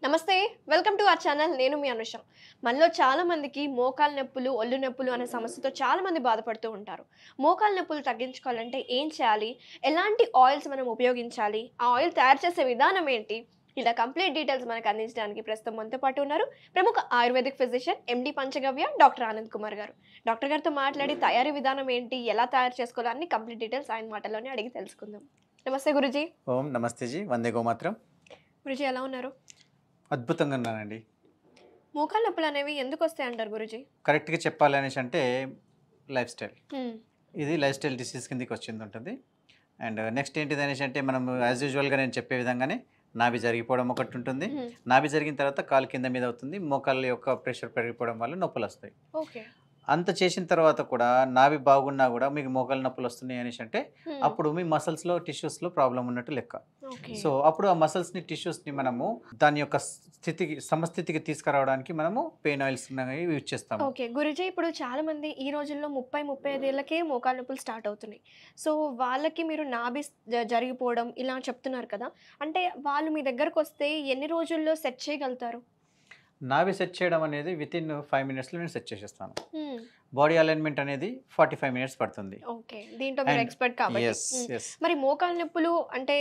నమస్తే welcome to our channel నేను మీ అనుష మనలో చాలా మందికి మోకాలు నొప్పులు ఒళ్ళు నొప్పులు అనే సమస్యతో చాలా మంది బాధపడుతూ ఉంటారు మోకాలు నొప్పులు తగ్గించుకోవాలంటే ఏం చేయాలి ఎలాంటి ఆయిల్స్ మనం ఉపయోగించాలి ఆ ఆయిల్ తయారు చేసే విధానం ఏంటి ఇలా కంప్లీట్ డీటెయిల్స్ మనకు అందించడానికి ప్రస్తుతం మనతో పాటు ఉన్నారు ప్రముఖ ఆయుర్వేదిక్ ఫిజిషియన్ ఎండి పంచగవ్య డాక్టర్ ఆనంద్ కుమార్ గారు డాక్టర్ గారితో మాట్లాడి తయారీ విధానం ఏంటి ఎలా తయారు చేసుకోవాలో అన్ని కంప్లీట్ డీటెయిల్స్ ఆయన మాటల్లోనే అడిగి తెలుసుకుందాం నమస్తే గురుజీ ఓం నమస్తే జీ వందే గోమాత్రం గురుజీ ఎలా ఉన్నారు అద్భుతంగా ఉన్నానండి మోకాలు నొప్పులు అనేవి ఎందుకు వస్తాయి అంటారు గురుజీ కరెక్ట్గా చెప్పాలి అనేసి అంటే లైఫ్ స్టైల్ ఇది లైఫ్ స్టైల్ డిసీజ్ కిందకి వచ్చింది ఉంటుంది అండ్ నెక్స్ట్ ఏంటిది అనేసి అంటే మనం యాజ్ యూజువల్గా నేను చెప్పే విధంగానే నాభి జరిగిపోవడం ఒకటి ఉంటుంది నాభి జరిగిన తర్వాత కాలు కింద మీద అవుతుంది మోకాళ్ళ యొక్క ప్రెషర్ పెరిగిపోవడం వల్ల నొప్పులు వస్తాయి ఓకే అంత చేసిన తర్వాత కూడా నాభి బాగున్నా కూడా మీకు మోకాలు నొప్పులు వస్తున్నాయి అనేసి అంటే అప్పుడు మీ మసిల్స్లో టిష్యూస్లో ప్రాబ్లం ఉన్నట్టు లెక్క సో అప్పుడు ఆ మసిల్స్ని టిష్యూస్ని మనము దాని యొక్క స్థితికి సమస్థితికి తీసుకురావడానికి మనము పెయిన్ ఆయిల్స్ యూజ్ చేస్తాము. ఓకే గురుజీ ఇప్పుడు చాలా మంది ఈ రోజుల్లో 35 ఏళ్ళకే మోకాలు నొప్పులు స్టార్ట్ అవుతున్నాయి సో వాళ్ళకి మీరు నాభి జరిగిపోవడం ఇలా చెప్తున్నారు కదా అంటే వాళ్ళు మీ దగ్గరకు వస్తే ఎన్ని రోజుల్లో సెట్ చేయగలుగుతారు? నాభి సెట్ చేయడం అనేది విత్ ఇన్ 5 minutesలో నేను సెట్ చేసేస్తాను. బాడీ అలైన్మెంట్ అనేది 45 minutes పడుతుంది. ఓకే దీంట్లో మీరు ఎక్స్పర్ట్ కాబట్టి మరి మోకాలు నొప్పులు అంటే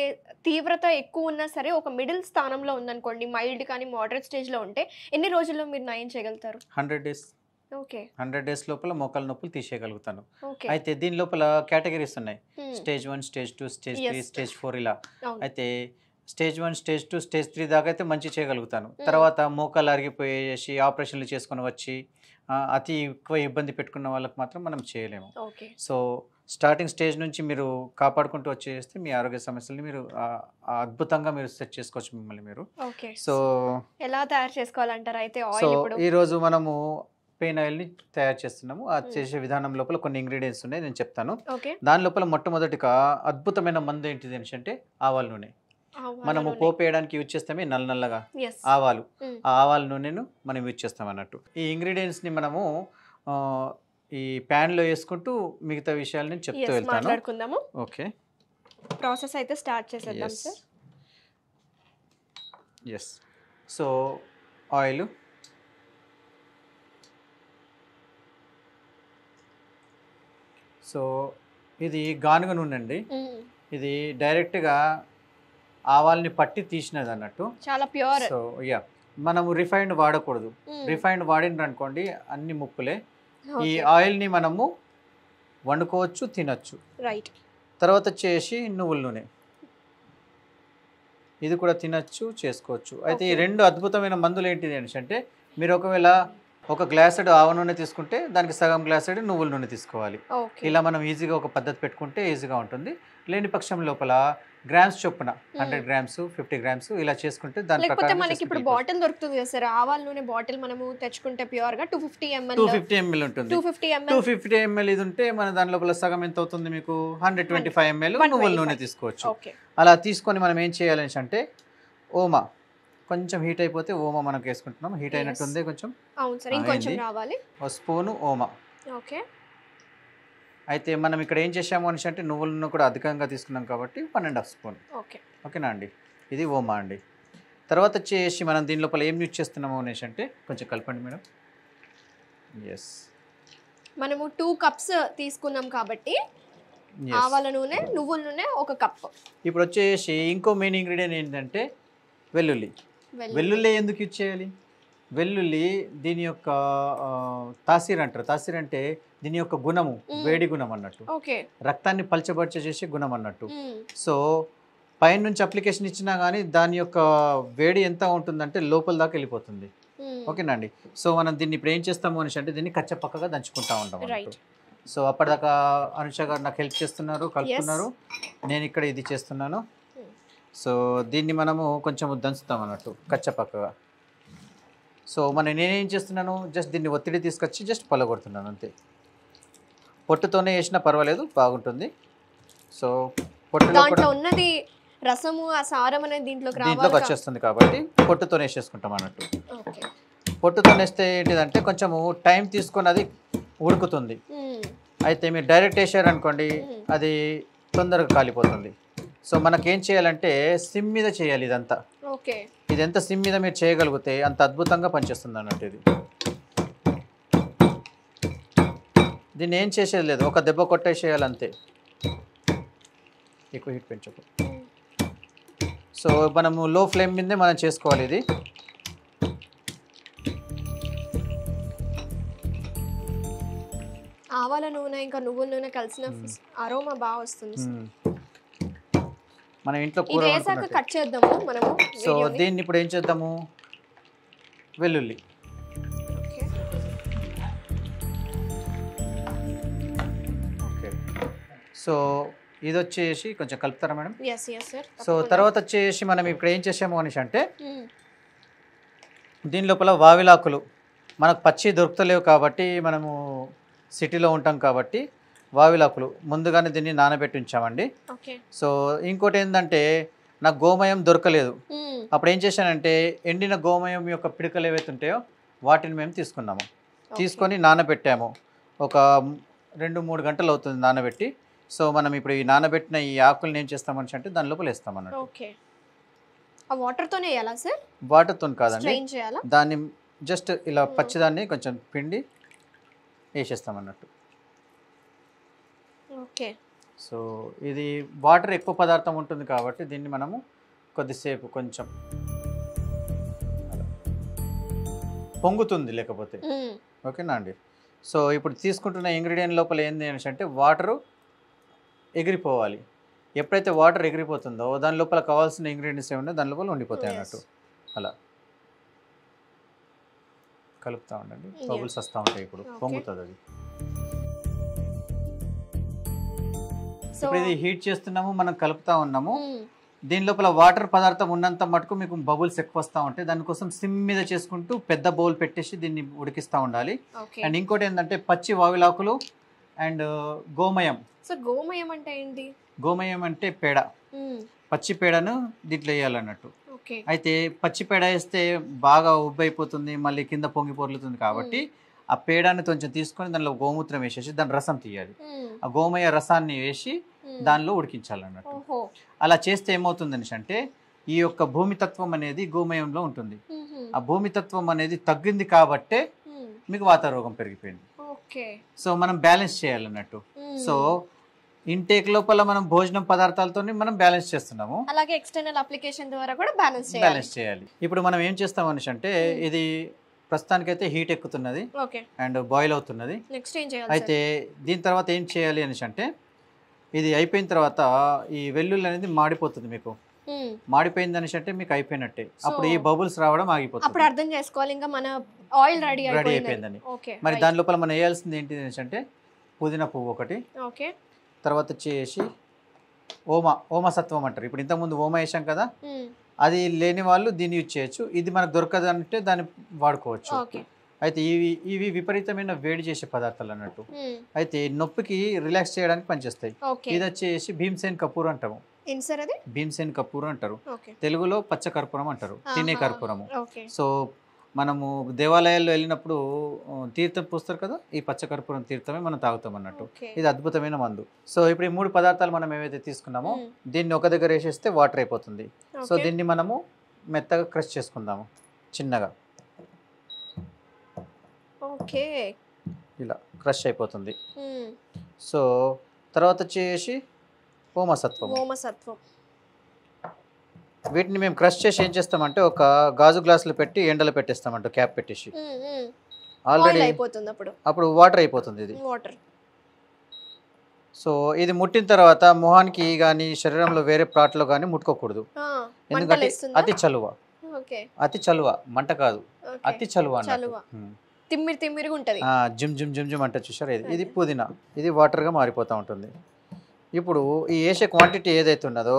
తీవ్రత ఎక్కువ ఉన్నా సరే ఒక మిడిల్ స్థానంలో ఉందనుకోండి మైల్డ్ కానీ మోడరేట్ స్టేజ్లో ఉంటే ఎన్ని రోజుల్లో మీరు నయం చేయగలుగుతారు? 100 days. ఓకే 100 days లోపల మోకాలు నొప్పులు తీసేయగలుగుతాను. అయితే దీని లోపల కేటగిరీస్ ఉన్నాయి. స్టేజ్ 1, స్టేజ్ 2, స్టేజ్ 3, స్టేజ్ 4 ఇలా. అయితే స్టేజ్ 1, స్టేజ్ 2, స్టేజ్ 3 దాకా అయితే మంచి చేయగలుగుతాను. తర్వాత మోకాలు అరిగిపోయేసి ఆపరేషన్లు చేసుకుని వచ్చి అతి ఎక్కువ ఇబ్బంది పెట్టుకున్న వాళ్ళకి మాత్రం మనం చేయలేము. సో స్టార్టింగ్ స్టేజ్ నుంచి మీరు కాపాడుకుంటూ వచ్చేస్తే మీ ఆరోగ్య సమస్యల్ని మీరు అద్భుతంగా మీరు సెట్ చేసుకోవచ్చు మిమ్మల్ని మీరు. సో ఎలా తయారు చేసుకోవాలంటారు? అయితే సో ఈరోజు మనము పెయిన్ ఆయిల్ని తయారు చేస్తున్నాము. అది చేసే విధానం లోపల కొన్ని ఇంగ్రీడియంట్స్ ఉన్నాయి, నేను చెప్తాను. దాని లోపల మొట్టమొదటిగా అద్భుతమైన మందు ఏంటిది అని అంటే ఆవాల నూనె. మనము పోపు వేయడానికి యూజ్ చేస్తామే నల్లగా ఆవాలు. ఆ ఆవాల నూనెను మనం యూజ్ చేస్తాం అన్నట్టు. ఈ ఇంగ్రీడియంట్స్ని మనము ఈ ప్యాన్లో వేసుకుంటూ మిగతా విషయాలు నేను చెప్తూ వెళ్తాను. ఓకే ప్రాసెస్ అయితే స్టార్ట్ చేసేద్దాం sir. Yes so oil, so ఇది గానుగ నూనె అండి. ఇది డైరెక్ట్గా ఆవాల్ని పట్టి తీసినది అన్నట్టు, చాలా ప్యూర్. సో మనము రిఫైన్డ్ వాడకూడదు. రిఫైన్డ్ వాడిన అనుకోండి అన్ని ముప్పులే. ఈ ఆయిల్ని మనము వండుకోవచ్చు, తినచ్చు. రైట్. తర్వాత వచ్చేసి నువ్వుల నూనె, ఇది కూడా తినచ్చు, చేసుకోవచ్చు. అయితే ఈ రెండు అద్భుతమైన మందులు ఏంటిది అంటే మీరు ఒకవేళ ఒక గ్లాసెడ్ ఆవ నూనె తీసుకుంటే దానికి సగం గ్లాసెడ్ నువ్వుల నూనె తీసుకోవాలి. ఇలా మనం ఈజీగా ఒక పద్ధతి పెట్టుకుంటే ఈజీగా ఉంటుంది. లేని పక్షం లోపల గ్రామ్స్ చొప్పున 100 grams 50 grams ఇలా చేసుకుంటే దాని ప్రకారం మనకి ఇప్పుడు బాటిల్ దొరుకుతుంది కదా సార్, ఆవాల నూనె బాటిల్ మనము తెచ్చుకుంటే ప్యూర్ గా 250 ml ఉంటుంది. 250 ml ఇది ఉంటే మన దాని లోపల సగం ఎంత అవుతుంది మీకు 125 ml నువ్వుల నూనె తీసుకోవచ్చు. అలా తీసుకొని మనం ఏం చేయాలని అంటే ఓమా కొంచెం హీట్ అయిపోతే ఓమా మనకు వేసుకుంటున్నాం. హీట్ అయినట్టుంది కొంచెం, ఒక స్పూను ఓమా. ఓకే. అయితే మనం ఇక్కడ ఏం చేసాము అని అంటే నువ్వులను కూడా అధికంగా తీసుకున్నాం కాబట్టి 1.5 స్పూన్. ఓకేనా అండి, ఇది ఓమా అండి. తర్వాత వచ్చేసి మనం దీని లోపల ఏం యూజ్ చేస్తున్నాము అనేసి అంటే కొంచెం కలపండి మేడం. ఎస్ మనము 2 cups తీసుకున్నాం కాబట్టి ఆవాల నూనె నువ్వుల నూనె 1 cup. ఇప్పుడు వచ్చేసి ఇంకో మెయిన్ ఇంగ్రీడియంట్ ఏంటంటే వెల్లుల్లి. వెల్లుల్లి ఎందుకు యూజ్ చేయాలి? వెల్లుల్లి దీని యొక్క తాసిర్ అంటారు. తాసిర్ అంటే దీని యొక్క గుణము వేడి గుణం అన్నట్టు, రక్తాన్ని పల్చబర్చ చేసే గుణం అన్నట్టు. సో పైన నుంచి అప్లికేషన్ ఇచ్చినా కానీ దాని యొక్క వేడి ఎంత ఉంటుందంటే లోపల దాకా వెళ్ళిపోతుంది. ఓకేనా అండి. సో మనం దీన్ని ఇప్పుడు ఏం చేస్తాము అనేసి అంటే దీన్ని కచ్చపక్కగా దంచుకుంటా ఉంటాం అన్నట్టు. సో అప్పటిదాకా అనుష గారు నాకు హెల్ప్ చేస్తున్నారు, కలుపుతున్నారు, నేను ఇక్కడ ఇది చేస్తున్నాను. సో దీన్ని మనము కొంచెం దంచుతాం అన్నట్టు కచ్చపక్కగా. సో నేనేం చేస్తున్నాను, జస్ట్ దీన్ని ఒత్తిడి తీసుకొచ్చి జస్ట్ పలగొడుతున్నాను అంతే. పొట్టుతోనే వేసినా పర్వాలేదు, బాగుంటుంది. సో పొట్టులో ఉన్నది రసము ఆ సారం అనేది దీంట్లోకి వచ్చేస్తుంది కాబట్టి పొట్టుతోనే వేసేసుకుంటాం అన్నట్టు. పొట్టుతో వేస్తే ఏంటిదంటే కొంచెము టైం తీసుకొని అది ఉడుకుతుంది. అయితే మీరు డైరెక్ట్ వేసారనుకోండి అది తొందరగా కాలిపోతుంది. సో మనకేం చేయాలంటే సిమ్ మీద చేయాలి ఇదంతా. ఇది ఎంత సిమ్ మీద మీరు చేయగలిగితే అంత అద్భుతంగా పనిచేస్తుంది అన్నట్టు. ఇది దీన్ని ఏం చేసేది లేదు, ఒక దెబ్బ కొట్టేసేయాలి అంతే, ఎక్కువ హీట్ పెంచకు. సో మనము లో ఫ్లేమ్ మీదే మనం చేసుకోవాలి. ఇది ఆవాల నూనె ఇంకా నువ్వుల నూనె కలిసిన అరోమా బాగా వస్తుంది. మన ఇంట్లో ఇది కూర వేసాక కట్ చేద్దాము మనము. సో దీన్ని ఇప్పుడు ఏం చేద్దాము, వెల్లుల్లి. ఓకే, సో ఇది వచ్చేసి కొంచెం కలుపుతారా మేడం? సో తర్వాత వచ్చేసి మనం ఇప్పుడు ఏం చేసాము అనేసి అంటే దీని లోపల వావిలాకులు మనకు పచ్చి దొరుకుతలేవు కాబట్టి మనము సిటీలో ఉంటాం కాబట్టి వావిలాకులు ముందుగానే దీన్ని నానబెట్టి ఉంచామండి. సో ఇంకోటి ఏంటంటే నాకు గోమయం దొరకలేదు, అప్పుడు ఏం చేశానంటే ఎండిన గోమయం యొక్క పిడకలు ఏవైతే ఉంటాయో వాటిని మేము తీసుకున్నాము, తీసుకొని నానబెట్టాము. ఒక 2-3 గంటలు అవుతుంది నానబెట్టి. సో మనం ఇప్పుడు ఈ నానబెట్టిన ఈ ఆకుల్ని ఏం చేస్తామని అంటే దాని లోపల వేస్తాం అన్నట్టు. వాటర్తోనే వేయాలా సార్? వాటర్తో కాదండి, దాన్ని జస్ట్ ఇలా పచ్చిదాన్ని కొంచెం పిండి వేసేస్తాం అన్నట్టు. ఓకే, సో ఇది వాటర్ ఎక్కువ పదార్థం ఉంటుంది కాబట్టి దీన్ని మనము కొద్దిసేపు కొంచెం పొంగుతుంది లేకపోతే. ఓకేనా అండి? సో ఇప్పుడు తీసుకుంటున్న ఇంగ్రీడియంట్ లోపల ఏంది అనేసి అంటే వాటరు ఎగిరిపోవాలి. ఎప్పుడైతే వాటర్ ఎగిరిపోతుందో దాని లోపల కావాల్సిన ఇంగ్రీడియంట్స్ ఏమన్నా దాని లోపల ఉండిపోతాయి అన్నట్టు. అలా కలుపుతూ ఉండండి, బబుల్స్ వస్తూ ఉంటాయి, ఇప్పుడు పొంగుతుంది అది. ఇప్పుడు ఇది హీట్ చేస్తున్నాము, మనం కలుపుతా ఉన్నాము. దీని లోపల వాటర్ పదార్థం ఉన్నంత మటుకు మీకు బబుల్స్ ఎక్కువ వస్తూ ఉంటాయి. దానికోసం సిమ్ మీద చేసుకుంటూ పెద్ద బౌల్ పెట్టేసి దీన్ని ఉడికిస్తూ ఉండాలి. అండ్ ఇంకోటి ఏంటంటే పచ్చి వావిలాకులు అండ్ గోమయం. సో గోమయం అంటే ఏంటి? గోమయం అంటే పేడ, పచ్చి పేడను దీంట్లో వేయాలన్నట్టు. అయితే పచ్చి పేడ వేస్తే బాగా ఉబ్బైపోతుంది, మళ్ళీ కింద పొంగి పొర్లుతుంది కాబట్టి ఆ పేడని కొంచెం తీసుకొని దానిలో గోమూత్రం వేసేసి దాని రసం తీయాలి. ఆ గోమయ రసాన్ని వేసి దానిలో ఉడికించాలన్నట్టు. అలా చేస్తే ఏమవుతుందని అంటే ఈ యొక్క భూమితత్వం అనేది గోమయంలో ఉంటుంది. ఆ భూమితత్వం అనేది తగ్గింది కాబట్టే మీకు వాతారోగం పెరిగిపోయింది. సో మనం బ్యాలెన్స్ చేయాలన్నట్టు. సో ఇంటేక్ లోపల మనం భోజనం పదార్థాలతో మనం బ్యాలెన్స్ చేస్తున్నాము, అలాగే ఎక్స్టర్నల్ అప్లికేషన్ ద్వారా కూడా బ్యాలెన్స్ చేయాలి. ఇప్పుడు మనం ఏం చేస్తాం అనేసి అంటే ఇది ప్రస్తుతానికైతే హీట్ ఎక్కుతున్నది అండ్ బాయిల్ అవుతున్నది. అయితే దీని తర్వాత ఏం చేయాలి అనేసి అంటే ఇది అయిపోయిన తర్వాత ఈ వెల్లుల్లి అనేది మాడిపోతుంది. మీకు మాడిపోయింది అనేసి అంటే మీకు అయిపోయినట్టే, అప్పుడు ఈ బబుల్స్ రావడం ఆగిపోతుంది. అప్పుడు అర్థం చేసుకోవాలి ఇంకా మన ఆయిల్ రెడీ అయిపోయిందని. మరి దాని లోపల మనం వేయాల్సింది ఏంటి అనేసి అంటే పుదీనా పువ్వు ఒకటి, తర్వాత వచ్చేసి ఓమ సత్వం అంటారు. ఇప్పుడు ఇంతకుముందు ఓమ వేసాం కదా, అది లేని వాళ్ళు దీన్ని యూజ్ చేయొచ్చు. ఇది మనకు దొరకదు అంటే దాన్ని వాడుకోవచ్చు. అయితే ఇవి విపరీతమైన వేడి చేసే పదార్థాలు అన్నట్టు. అయితే నొప్పికి రిలాక్స్ చేయడానికి పనిచేస్తాయి. ఇది వచ్చేసి భీమ్సేన్ కపూర్ అంటాము. భీమ్సేన్ కపూర్ అంటారు, తెలుగులో పచ్చ కర్పూరం అంటారు, తినే కర్పూరము. సో మనము దేవాలయాల్లో వెళ్ళినప్పుడు తీర్థం పూస్తారు కదా, ఈ పచ్చ కర్పూరం తీర్థమే మనం తాగుతాం అన్నట్టు. ఇది అద్భుతమైన మందు. సో ఇప్పుడు ఈ 3 పదార్థాలు మనం ఏవైతే తీసుకున్నామో దీన్ని ఒక దగ్గర వేసేస్తే వాటర్ అయిపోతుంది. సో దీన్ని మనము మెత్తగా క్రష్ చేసుకుందాము చిన్నగా. ఇలా క్రష్ అయిపోతుంది. సో తర్వాత వచ్చేసి ఓమసత్వం. వీటిని మేము క్రష్ చేసి ఏం చేస్తామంటే ఒక గాజు గ్లాసులు పెట్టి ఎండలో పెట్టేస్తామంట, క్యాప్ పెట్టేసి. ఆల్రెడీ అప్పుడు వాటర్ అయిపోతుంది ఇది. సో ఇది ముట్టిన తర్వాత మొహానికి కానీ శరీరంలో వేరే ప్లాట్లో కానీ ముట్టుకోకూడదు, ఎందుకంటే అతి చలువ మంట కాదు, అతి చలువ జిమ్ జిమ్ జిమ్ జిమ్ అంటే చూసారు. ఇది పుదీనా, ఇది వాటర్గా మారిపోతూ ఉంటుంది. ఇప్పుడు ఈ వేసే క్వాంటిటీ ఏదైతే ఉన్నదో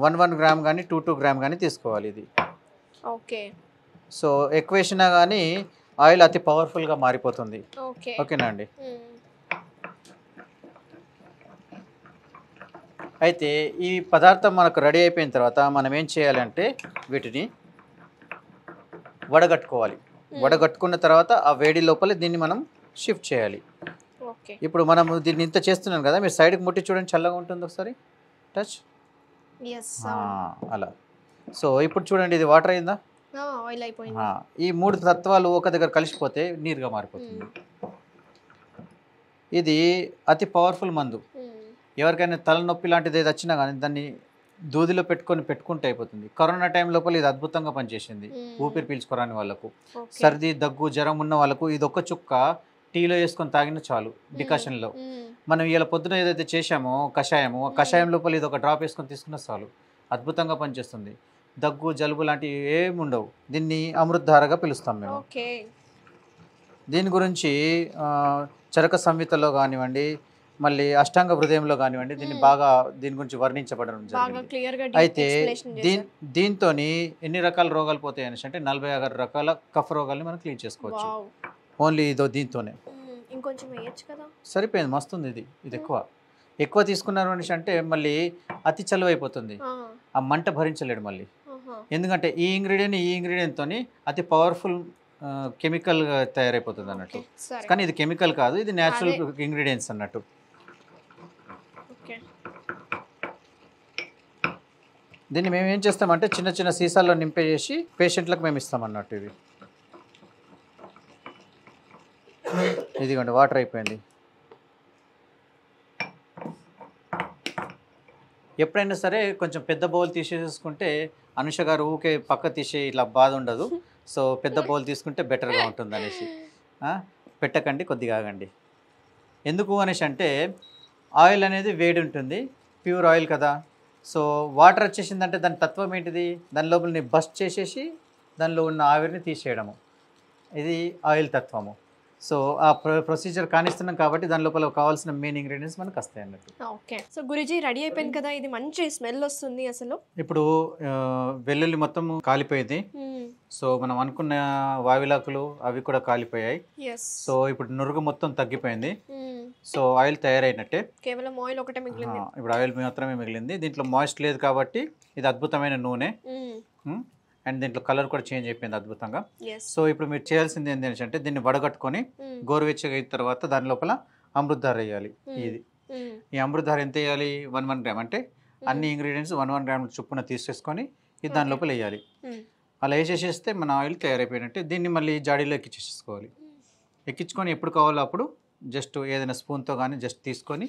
1 గ్రామ్ కానీ 2 గ్రామ్ కానీ తీసుకోవాలి ఇది. సో ఎక్కువ వేసినా కానీ ఆయిల్ అతి పవర్ఫుల్గా మారిపోతుంది. ఓకేనా అండి? అయితే ఈ పదార్థం మనకు రెడీ అయిపోయిన తర్వాత మనం ఏం చేయాలంటే వీటిని వడగట్టుకోవాలి. వడగట్టుకున్న తర్వాత ఆ వేడి లోపల దీన్ని మనం షిఫ్ట్ చేయాలి. ఇప్పుడు మనం దీన్ని ఇంత చేస్తున్నాం కదా, మీరు సైడ్కి ముట్టి చూడండి, చల్లగా ఉంటుంది. ఒకసారి టచ్, అలా సో ఇప్పుడు చూడండి ఇది వాటర్ అయిందా, ఆయిల్ అయిపోయింది. ఈ 3 తత్వాలు ఒక దగ్గర కలిసిపోతే నీరుగా మారిపోతుంది. ఇది అతి పవర్ఫుల్ మందు. ఎవరికైనా తలనొప్పి లాంటిది ఏది వచ్చినా కానీ దాన్ని దూదిలో పెట్టుకుంటే అయిపోతుంది. కరోనా టైం లోపల ఇది అద్భుతంగా పనిచేసింది. ఊపిరి పీల్చుకోరాని వాళ్ళకు, సర్ది దగ్గు జ్వరం ఉన్న వాళ్ళకు ఇది ఒక్క చుక్క టీలో వేసుకొని తాగిన చాలు. డికాషన్లో మనం ఇలా పొద్దున ఏదైతే చేశామో కషాయము, ఆ కషాయం లోపల ఇది ఒక డ్రాప్ వేసుకొని తీసుకున్న చాలు, అద్భుతంగా పనిచేస్తుంది. దగ్గు జలుబు లాంటివి ఏమి ఉండవు. దీన్ని అమృతధారగా పిలుస్తాం మేము. దీని గురించి చరక సంహితలో కానివ్వండి, మళ్ళీ అష్టాంగ హృదయంలో కానివ్వండి దీని గురించి వర్ణించబడడం జరిగింది. అయితే దీంతో ఎన్ని రకాల రోగాలు పోతాయి అనేసి అంటే 46 రకాల కఫ్ రోగాల్ని మనం క్లీన్ చేసుకోవచ్చు ఓన్లీ దీంతోనే. ఇంకొంచెం వేయొచ్చు కదా, సరిపోయింది, మస్తుంది. ఇది ఎక్కువ తీసుకున్నారు అనేసి అంటే మళ్ళీ అతి చలువ అయిపోతుంది, ఆ మంట భరించలేడు మళ్ళీ. ఎందుకంటే ఈ ఇంగ్రీడియంట్తో అతి పవర్ఫుల్ కెమికల్ తయారైపోతుంది అన్నట్టు. కానీ ఇది కెమికల్ కాదు, ఇది న్యాచురల్ ఇంగ్రీడియంట్స్ అన్నట్టు. దీన్ని మేము ఏం చేస్తామంటే చిన్న చిన్న సీసాల్లో నింపేసి పేషెంట్లకు మేము ఇస్తాం అన్నట్టు. ఇదిగోండి వాటర్ అయిపోయింది. ఎప్పుడైనా సరే కొంచెం పెద్ద బౌల్ తీసేసుకుంటే అనుష గారు ఊకే పక్క తీసే ఇట్లా బాధ ఉండదు. సో పెద్ద బౌల్ తీసుకుంటే బెటర్గా ఉంటుంది అనేసి పెట్టకండి, కొద్దిగా ఆగండి. ఎందుకు అనేసి అంటే ఆయిల్ అనేది వేడి ఉంటుంది, ప్యూర్ ఆయిల్ కదా. సో వాటర్ వచ్చేసిందంటే దాని తత్వం ఏంటిది, దాని లోపలని బస్ట్ చేసేసి దానిలో ఉన్న ఆవిరిని తీసేయడము, ఇది ఆయిల్ తత్వము. సో ఆ ప్రొసీజర్ కానిస్తున్నాం కాబట్టి దాని లోపల కావాల్సిన మెయిన్ ఇంగ్రీడియంట్స్ మనకు వస్తాయి అన్నట్టు. ఓకే, సో గురుజీ రెడీ అయిపోయింది కదా, ఇది మంచి స్మెల్ వస్తుంది అసలు. ఇప్పుడు వెల్లుల్లి మొత్తం కాలిపోయింది. సో మనం అనుకున్న వావిలాకులు అవి కూడా కాలిపోయాయి. సో ఇప్పుడు నురుగు మొత్తం తగ్గిపోయింది. సో ఆయిల్ తయారైనట్టే, కేవలం ఆయిల్ ఒకటే మిగిలింది. ఇప్పుడు ఆయిల్ మాత్రమే మిగిలింది. దీంట్లో మాయిస్ట్ లేదు కాబట్టి ఇది అద్భుతమైన నూనె. అండ్ దీంట్లో కలర్ కూడా చేంజ్ అయిపోయింది అద్భుతంగా. సో ఇప్పుడు మీరు చేయాల్సింది ఏంటి అంటే దీన్ని వడగట్టుకొని గోరువెచ్చగా అయిన తర్వాత దాని లోపల అమృతధార వేయాలి. ఈ అమృతధార ఎంత వేయాలి, 1 గ్రామ్, అంటే అన్ని ఇంగ్రీడియంట్స్ 1 గ్రామ్ చొప్పున తీసేసుకొని ఇది దాని లోపల వేయాలి. అలా వేసేసేస్తే మన ఆయిల్ తయారైపోయినట్టే. దీన్ని మళ్ళీ జాడీలో ఎక్కించేసుకోవాలి. ఎక్కించుకొని ఎప్పుడు కావాలో అప్పుడు జస్ట్ ఏదైనా స్పూన్తో కానీ జస్ట్ తీసుకొని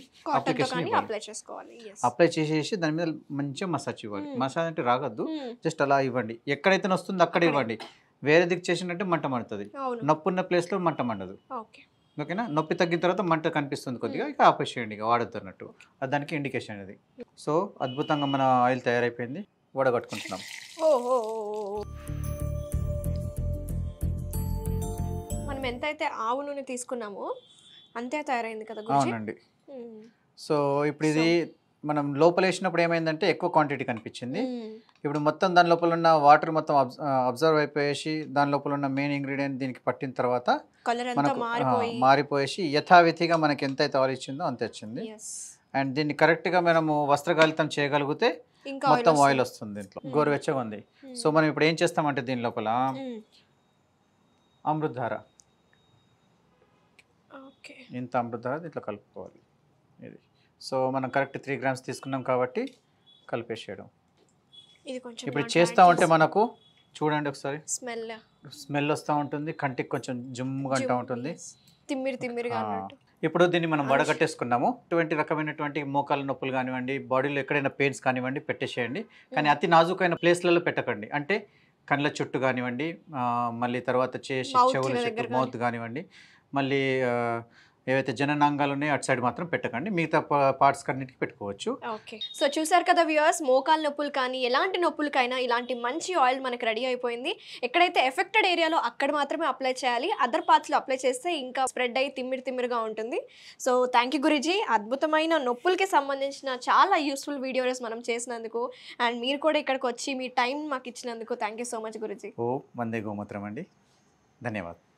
అప్లై చేసేసి దాని మీద మంచిగా మసాజ్ ఇవ్వాలి. మసాజ్ అంటే రాగద్దు, జస్ట్ అలా ఇవ్వండి. ఎక్కడైతే వస్తుందో అక్కడ ఇవ్వండి. వేరే దిక్కు చేసినట్టే మంట మండుతుంది, నొప్పి ఉన్న ప్లేస్లో మంట మండదు. ఓకేనా, నొప్పి తగ్గిన తర్వాత మంట కనిపిస్తుంది కొద్దిగా, ఇక ఆపేసేయండి, ఇక వాడద్దు అన్నట్టు. దానికి ఇండికేషన్ అది. సో అద్భుతంగా మన ఆయిల్ తయారైపోయింది, వడగట్టుకుంటున్నాం. మనం ఎంతైతే ఆవు నూనె తీసుకున్నామో అంతే తయారైంది కదా. అవునండి. సో ఇప్పుడు ఇది మనం లోపల వేసినప్పుడు ఏమైందంటే ఎక్కువ క్వాంటిటీ కనిపించింది. ఇప్పుడు మొత్తం దాని లోపల ఉన్న వాటర్ మొత్తం అబ్జర్వ్ అయిపోయేసి దాని లోపల ఉన్న మెయిన్ ఇంగ్రీడియంట్ దీనికి పట్టిన తర్వాత మనకు మారిపోయేసి యథావిధిగా మనకి ఎంత అయితే ఆయిల్ ఇచ్చిందో అంతే వచ్చింది. అండ్ దీన్ని కరెక్ట్గా మనము వస్త్రగాలితం చేయగలిగితే మొత్తం ఆయిల్ వస్తుంది. దీంట్లో గోరువెచ్చగా ఉంది. సో మనం ఇప్పుడు ఏం చేస్తామంటే దీని లోపల అమృతధార, ఇంత అమృతధార దీంట్లో కలుపుకోవాలి. ఇది సో మనం కరెక్ట్ 3 గ్రామ్స్ తీసుకున్నాం కాబట్టి కలిపేసేయడం. ఇప్పుడు చేస్తూ ఉంటే మనకు చూడండి ఒకసారి స్మెల్ వస్తూ ఉంటుంది, కంటికి కొంచెం జుమ్ముగా అంటూ ఉంటుంది. ఇప్పుడు దీన్ని మనం వడగట్టేసుకున్నాము. ఇటువంటి రకమైనటువంటి మోకాల నొప్పులు కానివ్వండి, బాడీలో ఎక్కడైనా పెయిన్స్ కానివ్వండి పెట్టేసేయండి. కానీ అతి నాజుకైన ప్లేస్లలో పెట్టకండి. అంటే కళ్ళ చుట్టూ కానివ్వండి, మళ్ళీ తర్వాత చేసి చెవుల చుట్టూ మౌత్ కానివ్వండి, మళ్ళీ ఏవైతే జననాంగాలు ఉన్నాయో అటు సైడ్ మాత్రం పెట్టకండి, మిగతా పార్ట్స్ అన్నిటికీ పెట్టుకోవచ్చు. ఓకే, సో చూసారు కదా వ్యూవర్స్, మోకాలు నొప్పులు కానీ ఎలాంటి నొప్పులకైనా ఇలాంటి మంచి ఆయిల్ మనకి రెడీ అయిపోయింది. ఎక్కడైతే ఎఫెక్టెడ్ ఏరియాలో అక్కడ మాత్రమే అప్లై చేయాలి, అదర్ పార్ట్స్లో అప్లై చేస్తే ఇంకా స్ప్రెడ్ అయ్యి తిమ్మిరిగా ఉంటుంది. సో థ్యాంక్ యూ గురూజీ, అద్భుతమైన నొప్పులకి సంబంధించిన చాలా యూస్ఫుల్ వీడియోస్ మనం చేసినందుకు, అండ్ మీరు కూడా ఇక్కడికి వచ్చి మీ టైం మాకు ఇచ్చినందుకు thank you so much Guruji. వందే గోమూత్రం అండి, ధన్యవాదాలు.